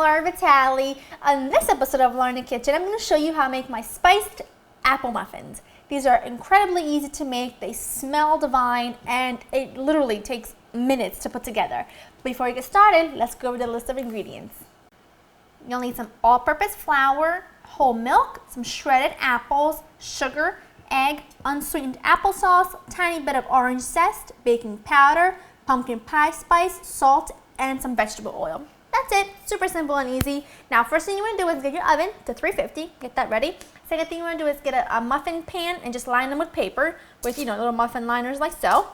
Laura Vitale. On this episode of Laura in the Kitchen, I'm going to show you how to make my spiced apple muffins. These are incredibly easy to make, they smell divine, and it literally takes minutes to put together. Before we get started, let's go over the list of ingredients. You'll need some all-purpose flour, whole milk, some shredded apples, sugar, egg, unsweetened applesauce, tiny bit of orange zest, baking powder, pumpkin pie spice, salt, and some vegetable oil. That's it. Super simple and easy. Now, first thing you want to do is get your oven to 350. Get that ready. Second thing you want to do is get a muffin pan and just line them with paper with, little muffin liners like so.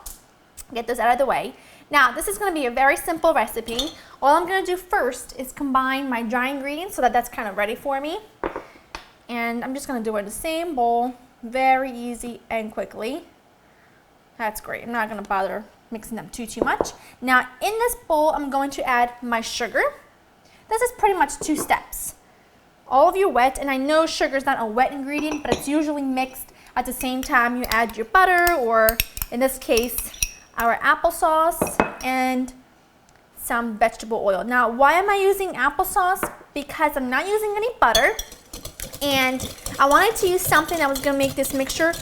Get those out of the way. Now, this is going to be a very simple recipe. All I'm going to do first is combine my dry ingredients so that that's kind of ready for me. And I'm just going to do it in the same bowl. Very easy and quickly. That's great. I'm not going to bother mixing them too much. Now in this bowl, I'm going to add my sugar. This is pretty much 2 steps. All of your wet, and I know sugar is not a wet ingredient, but it's usually mixed at the same time you add your butter, or in this case, our applesauce and some vegetable oil. Now, why am I using applesauce? Because I'm not using any butter. And I wanted to use something that was going to make this mixture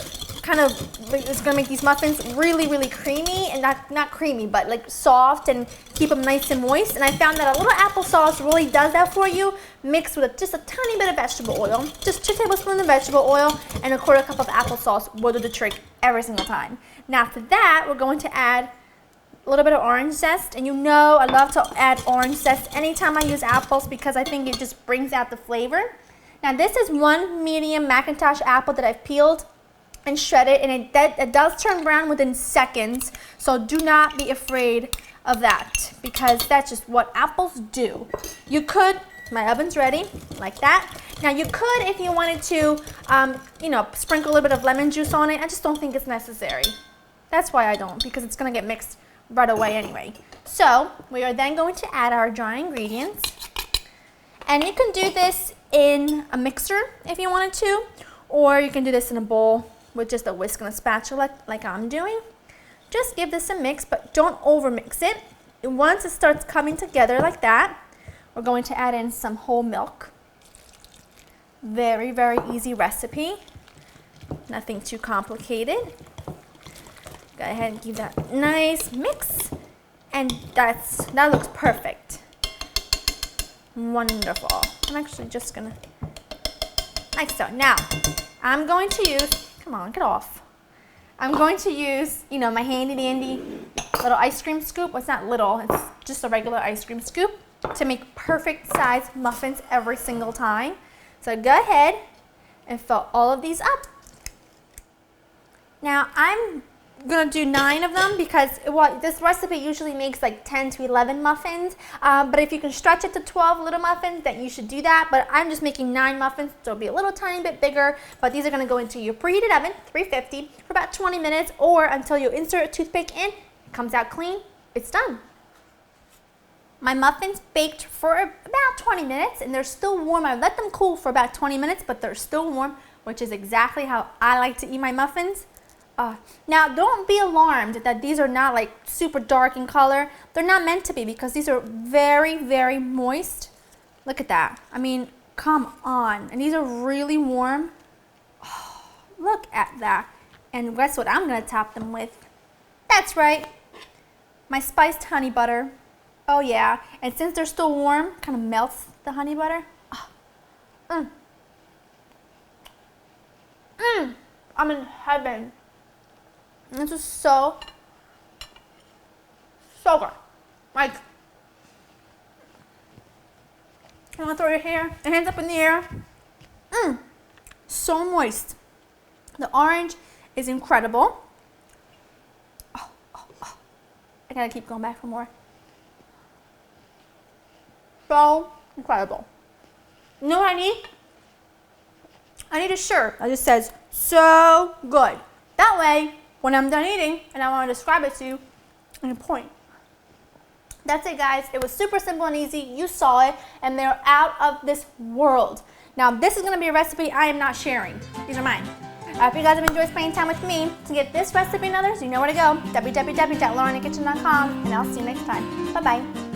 it's going to make these muffins really, really creamy, and not creamy, but like soft, and keep them nice and moist. And I found that a little applesauce really does that for you, mixed with just a tiny bit of vegetable oil. Just 2 tablespoons of vegetable oil and a 1/4 cup of applesauce will do the trick every single time. Now after that, we're going to add a little bit of orange zest, and I love to add orange zest anytime I use apples because I think it just brings out the flavor. Now this is 1 medium Macintosh apple that I've peeled and shredded, and it does turn brown within seconds, so do not be afraid of that because that's just what apples do. You could, my oven's ready, like that. Now you could, if you wanted to, sprinkle a little bit of lemon juice on it. I just don't think it's necessary. That's why I don't, because it's going to get mixed right away anyway. So we are then going to add our dry ingredients, and you can do this in a mixer if you wanted to, or you can do this in a bowl with just a whisk and a spatula like I'm doing. Just give this a mix, but don't over mix it. Once it starts coming together like that, we're going to add in some whole milk. Very, very easy recipe. Nothing too complicated. Go ahead and give that a nice mix, and that looks perfect. Wonderful. I'm actually just gonna, like so. Now, I'm going to use, come on, get off. I'm going to use, my handy dandy little ice cream scoop. Well, it's not little, it's just a regular ice cream scoop to make perfect size muffins every single time. So go ahead and fill all of these up. Now I'm gonna do 9 of them because this recipe usually makes like 10 to 11 muffins, but if you can stretch it to 12 little muffins, then you should do that. But I'm just making 9 muffins, so it'll be a little tiny bit bigger, but these are going to go into your preheated oven, 350, for about 20 minutes, or until you insert a toothpick in, it comes out clean, it's done. My muffins baked for about 20 minutes, and they're still warm. I let them cool for about 20 minutes, but they're still warm, which is exactly how I like to eat my muffins. Now, don't be alarmed that these are not like super dark in color. They're not meant to be because these are very, very moist. Look at that. I mean, come on. And these are really warm. Oh, look at that. And guess what I'm going to top them with? That's right. My spiced honey butter. Oh, yeah. And since they're still warm, kind of melts the honey butter. I'm in heaven. This is so good. Like, you want to throw your hands up in the air? So moist. The orange is incredible. Oh. I gotta keep going back for more. So incredible. You know what I need? I need a shirt that just says, so good. That way, when I'm done eating and I want to describe it to you, I can point. That's it, guys. It was super simple and easy. You saw it, and they're out of this world. Now, this is going to be a recipe I am not sharing. These are mine. If you guys have enjoyed spending time with me, to get this recipe and others, you know where to go, www.laureninthekitchen.com, and I'll see you next time. Bye-bye.